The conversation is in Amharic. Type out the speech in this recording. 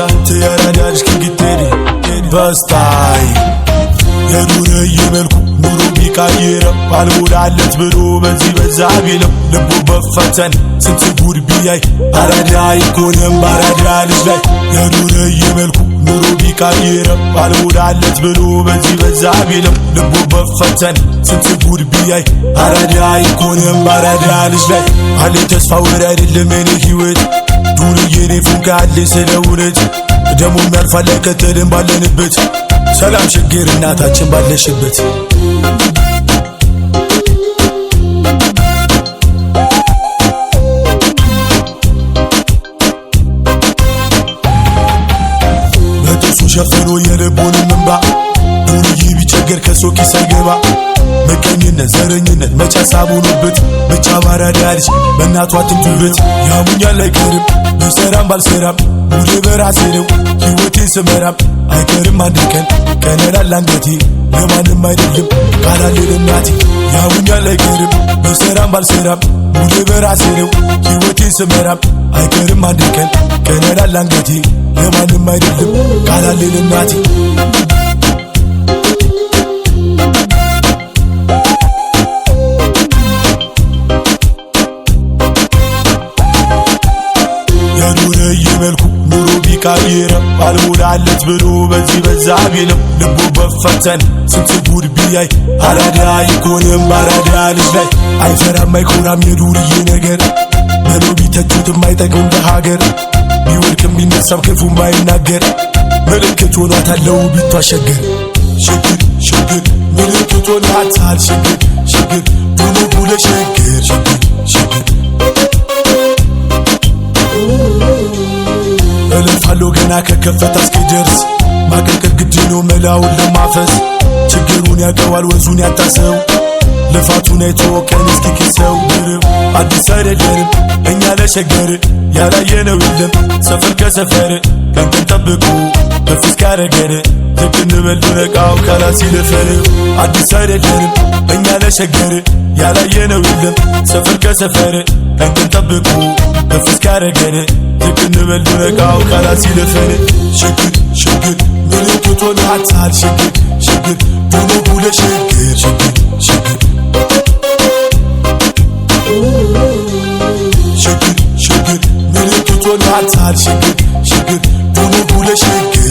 አንተ ያራዳሽ ከግቴሪ በስታይ የዱር እየመልኩ ኑሮ ቢቃየረው አልሞላለት ብሎ በዚህ በዛ ቢለው ልቡ በፈተን ስንት ጉድ ቢያይ አራዳ አይኮንም ባራዳ ልጅ ላይ የዱር እየመልኩ ኑሮ ቢቃየረው አልሞላለት ብሎ በዚህ በዛ ቢለው ልቡ በፈተን ስንት ጉድ ቢያይ አራዳ አይኮንም ባራዳ ልጅ ላይ አለ ተስፋ ወደ አይደለም እኔ ህይወት ዱርዬ እኔ ፉንካ አለ ስለ እውነት ደሞ የሚያልፋል ከተደም ባለንበት ሰላም ሸገር እናታችን ባለሽበት በጥሱ ሸፈኖ የልቡን እንባ ዱርዬ ቢቸገር ከሰው ኪስ አይገባ መቀኝነት ዘረኝነት መቻ ሳቡኑበት ብቻ ባራዳ ልጅ በእናቷ ትምቱበት ያሙኛል አይቀርም በሰራም ባልሰራም ሙሌ በራሴ ነው ህይወቴን ስመራም አይቀርም አንድ ቀን ቀነላል አንገቴ ለማንም አይደለም ካላሌል እናቴ ያሙኛል አይቀርም በሰራም ባልሰራም ሙሌ በራሴ ነው ህይወቴን ስመራም አይቀርም አንድ ቀን ቀነላል አንገቴ ለማንም አይደለም ካላሌል እናቴ የዱር እየመልኩ ኑሮ ቢቃየረው አልሞላለት ብሎ በዚህ በዛ ቢለው ልቡ በፈተን ስንት ጉድ ቢያይ አራዳ አይኮንም ባራዳ ልጅ ላይ አይፈራም አይኮራም የዱርዬ ነገር ብሎ ቢተቹትም አይጠቅምም ለሀገር ቢወድቅም ቢነሳም ክፉም ባይናገር ምልክት ሆኗታል ለውቢቷ ሸገር ሸገር ሸገር ምልክት ሆኗታል ሸገር ሸገር ዱኑ ጉለ ሸገር ሸገር ሸገር እልፋለሁ ገና ከከፈታ እስኪደርስ ማቀንቀር ግድ ነው መላውን ለማፈስ ችግሩን ያቀዋል ወዙን ያጣሰው ልፋቱን አይቶ ቀን እስኪክሰው ብርም አዲስ አይደለንም እኛ ለሸገር ያላየነው የለም ሰፈር ከሰፈር ቀንቀን ጠብቁ በፍስ ካረገር ዝቅ እንበል ነቃው ካላሲ ልፈር አዲስ አይደለንም እኛ ለሸገር ያላየነው የለም ሰፈር ከሰፈር ቀንቀን ጠብቁ በፍስ ካረገር ዝቅ እንበል ነቃው ካላሲ ልፈር ሸገር ሸገር ምልክት ሆኗታል ሸገር ሸገር ዱኑ ጉለ ሸገር ሸገር ሸገር ሸገር ሸገር ምልክት ሆኗታል ሸገር ሸገር ዱኑ ጉለ ሸገር